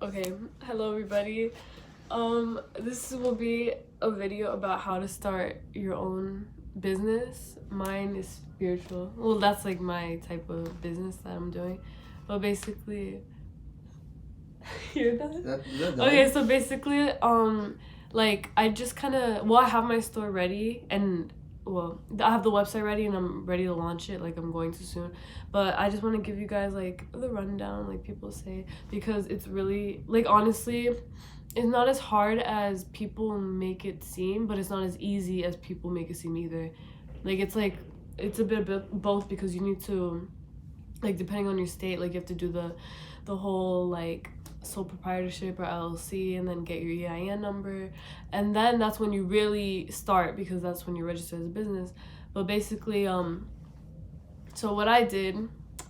Okay, hello everybody. This will be a video about how to start your own business. Mine is spiritual. Well, that's like my type of business that I'm doing. But basically, you're done? Okay, so basically, like I just kind of, I have my store ready and I have the website ready and I'm ready to launch it. Like I'm going to soon, but I just want to give you guys like the rundown, like people say, because it's really like honestly, it's not as hard as people make it seem, but it's not as easy as people make it seem either. Like it's a bit of both because you need to, like depending on your state, like you have to do the whole like sole proprietorship or LLC and then get your EIN number, and then that's when you really start because that's when you register as a business. But basically, so what I did,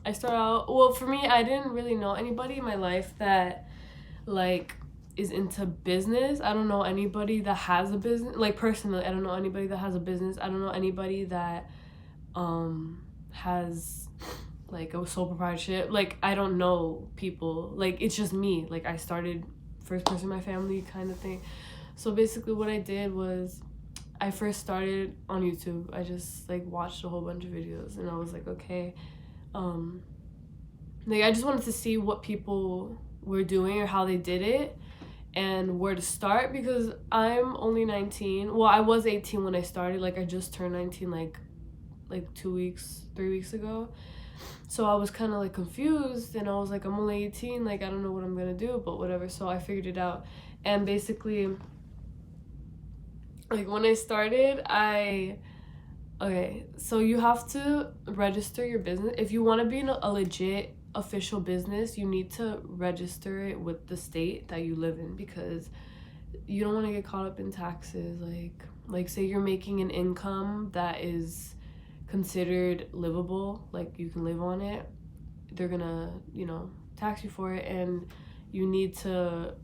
I started out, well, for me, I didn't really know anybody in my life that like is into business. I don't know anybody that has a business, like personally I don't know anybody that has a business. I don't know anybody that has like a sole proprietorship. Like I don't know people, like it's just me. Like I started first person in my family kind of thing. So basically what I did was I first started on YouTube. I just like watched a whole bunch of videos and I was like, okay, like I just wanted to see what people were doing or how they did it and where to start because I'm only 19. Well, I was 18 when I started. Like I just turned 19 like 3 weeks ago. So I was kind of like confused and I was like, I'm only 18, like I don't know what I'm gonna do, but whatever. So I figured it out. And basically, like when I started, okay, so you have to register your business. If you want to be in a legit official business, you need to register it with the state that you live in because you don't want to get caught up in taxes. Like say you're making an income that is considered livable, like you can live on it, they're gonna, tax you for it, and you need to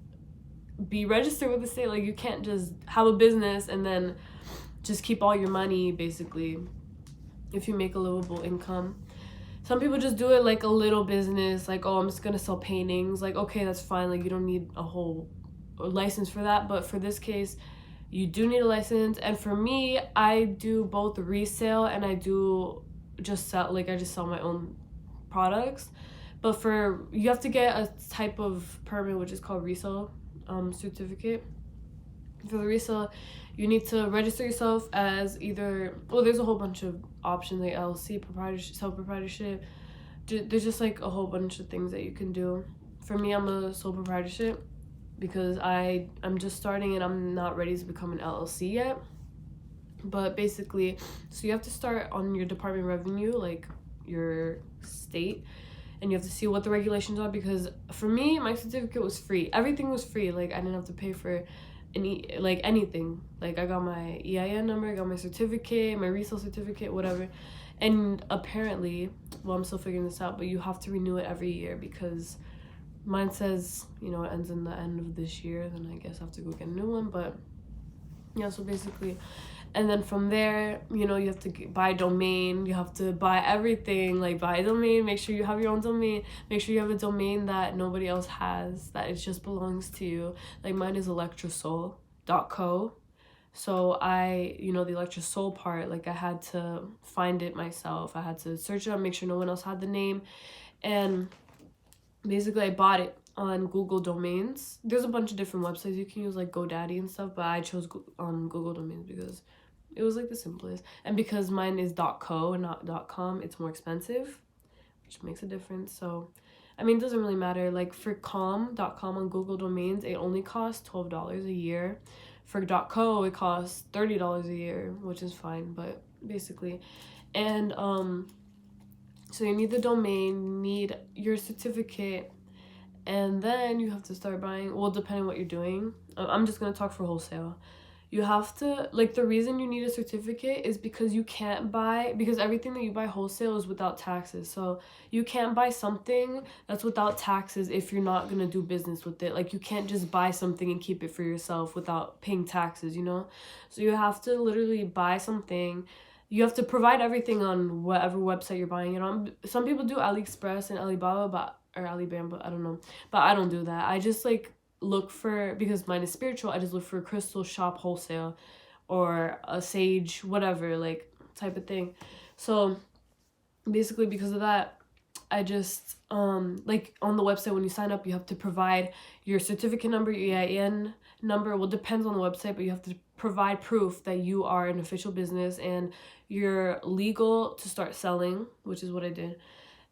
be registered with the state. Like you can't just have a business and then just keep all your money basically if you make a livable income. Some people just do it like a little business, like, oh, I'm just gonna sell paintings. Like, okay, that's fine, like you don't need a whole license for that, but for this case you do need a license. And for me, I do both resale and I do just sell, like I just sell my own products. But for you have to get a type of permit which is called resale certificate. For the resale, you need to register yourself as either, well, there's a whole bunch of options like LLC, proprietorship, sole proprietorship. There's just like a whole bunch of things that you can do. For me, I'm a sole proprietorship because I'm just starting and I'm not ready to become an LLC yet. But basically, so you have to start on your Department of Revenue, like your state, and you have to see what the regulations are. Because for me, my certificate was free. Everything was free. Like I didn't have to pay for anything. Like I got my EIN number, I got my certificate, my resale certificate, whatever. And apparently, well, I'm still figuring this out, but you have to renew it every year because mine says, it ends in the end of this year. Then I guess I have to go get a new one. But yeah, so basically, and then from there, you have to buy a domain, you have to buy everything, like buy a domain, make sure you have your own domain, make sure you have a domain that nobody else has, that it just belongs to you. Like mine is electrosol.co. So the electrosol part, like I had to find it myself, I had to search it up, make sure no one else had the name. And basically I bought it on Google Domains. There's a bunch of different websites you can use, like GoDaddy and stuff, but I chose Google Domains because it was like the simplest. And because mine is .co and not .com, it's more expensive, which makes a difference. So I mean, it doesn't really matter. Like for .com on Google Domains, it only costs $12 a year. For .co, it costs $30 a year, which is fine, but basically. And so you need the domain, need your certificate, and then you have to start buying, well, depending what you're doing. I'm just going to talk for wholesale. You have to, like, the reason you need a certificate is because you can't buy, because everything that you buy wholesale is without taxes. So you can't buy something that's without taxes if you're not going to do business with it. Like, you can't just buy something and keep it for yourself without paying taxes, So you have to literally buy something. You have to provide everything on whatever website you're buying it on. Some people do AliExpress and Alibaba, but or Alibaba, I don't know. But I don't do that. I just like look for, because mine is spiritual, I just look for a crystal shop wholesale or a sage, whatever, like type of thing. So basically because of that, I just like on the website when you sign up, you have to provide your certificate number, your EIN number. Well, depends on the website, but you have to provide proof that you are an official business and you're legal to start selling, which is what I did.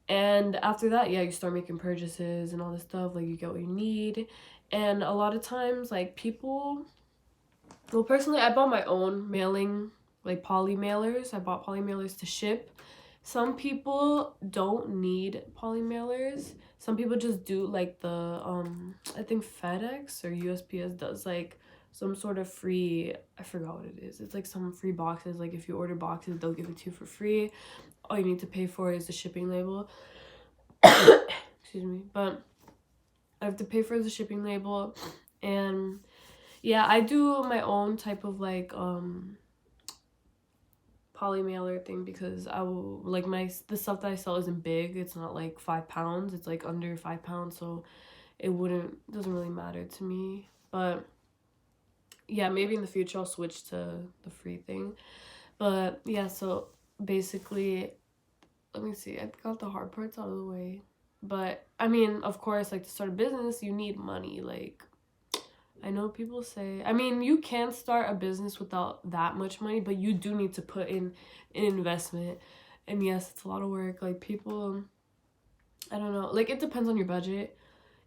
And after that, yeah, you start making purchases and all this stuff. Like you get what you need. And a lot of times, like people, well, personally, I bought my own mailing, like poly mailers. I bought poly mailers to ship. Some people don't need poly mailers. Some people just do like the I think FedEx or USPS does like some sort of free, I forgot what it is. It's like some free boxes. Like if you order boxes, they'll give it to you for free. All you need to pay for is the shipping label. Excuse me. But I have to pay for the shipping label. And yeah, I do my own type of like poly mailer thing because I will like the stuff that I sell isn't big. It's not like 5 pounds. It's like under 5 pounds, so it doesn't really matter to me. But yeah, maybe in the future I'll switch to the free thing. But yeah, so basically, let me see. I got the hard parts out of the way. But I mean, of course, like to start a business, you need money. Like I know people say, I mean, you can start a business without that much money, but you do need to put in an investment. And yes, it's a lot of work. Like people, I don't know, like it depends on your budget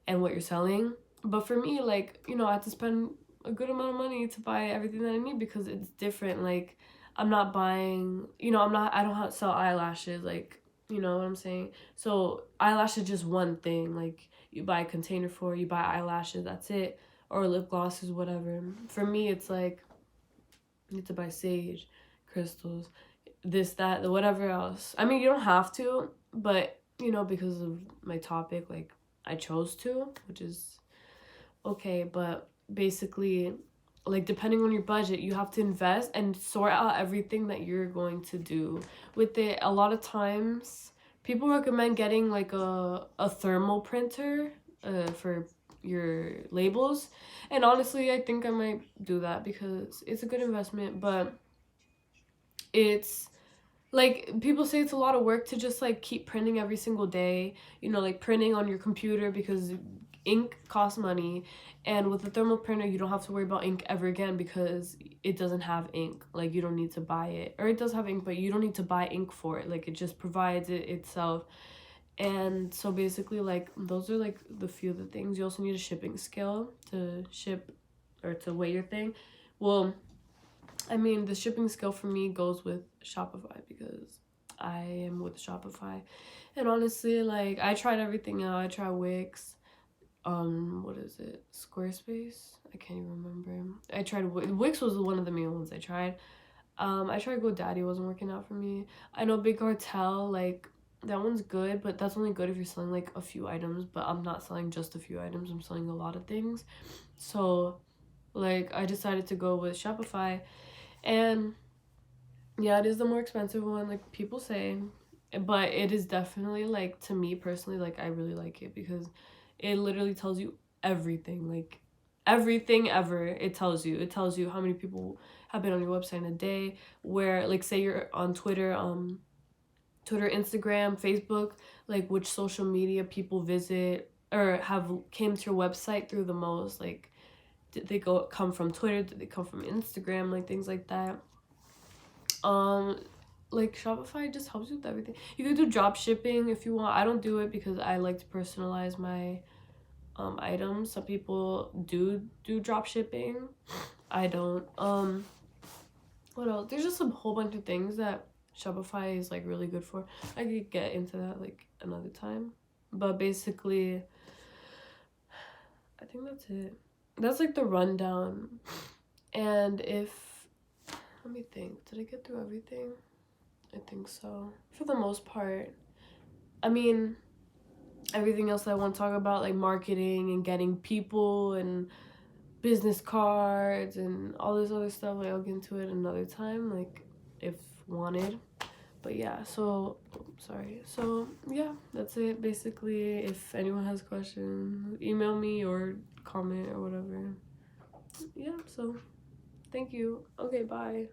and what you're selling. But for me, like, you know, I have to spend a good amount of money to buy everything that I need because it's different. Like I'm not buying, you know, I don't have to sell eyelashes. Like, you know what I'm saying? So eyelash is just one thing. Like you buy a container for, you buy eyelashes, that's it. Or lip glosses, whatever. For me, it's like, you need to buy sage, crystals, this, that, whatever else. I mean, you don't have to, but, you know, because of my topic, like, I chose to, which is okay. But basically, like, depending on your budget, you have to invest and sort out everything that you're going to do with it. A lot of times, people recommend getting, like, a thermal printer for your labels, and honestly I think I might do that because it's a good investment. But it's like people say it's a lot of work to just like keep printing every single day, you know, like printing on your computer because ink costs money, and with the thermal printer you don't have to worry about ink ever again because it doesn't have ink. Like you don't need to buy it, or it does have ink but you don't need to buy ink for it. Like it just provides it itself. And so basically, like, those are, like, the few of the things. You also need a shipping scale to ship or to weigh your thing. Well, I mean, the shipping scale for me goes with Shopify because I am with Shopify. And honestly, like, I tried everything out. I tried Wix. What is it? Squarespace? I can't even remember. I tried Wix was one of the main ones I tried. I tried GoDaddy. Wasn't working out for me. I know Big Cartel, like, that one's good, but that's only good if you're selling like a few items. But I'm not selling just a few items, I'm selling a lot of things. So like I decided to go with Shopify. And yeah, it is the more expensive one, like people say, but it is definitely, like, to me personally, like I really like it because it literally tells you everything, like everything ever. It tells you how many people have been on your website in a day, where, like, say you're on Twitter, Instagram, Facebook, like which social media people visit or have came to your website through the most. Like, did they come from Twitter? Did they come from Instagram? Like things like that. Like Shopify just helps you with everything. You can do drop shipping if you want. I don't do it because I like to personalize my items. Some people do drop shipping. I don't. What else? There's just a whole bunch of things that Shopify is like really good for. I could get into that like another time. But basically, I think that's it. That's like the rundown. And let me think. Did I get through everything? I think so. For the most part. I mean, everything else I want to talk about, like marketing and getting people and business cards and all this other stuff, like I'll get into it another time, like if wanted. But yeah, so sorry. So yeah, that's it basically. If anyone has questions, email me or comment or whatever. Yeah, so thank you. Okay, bye.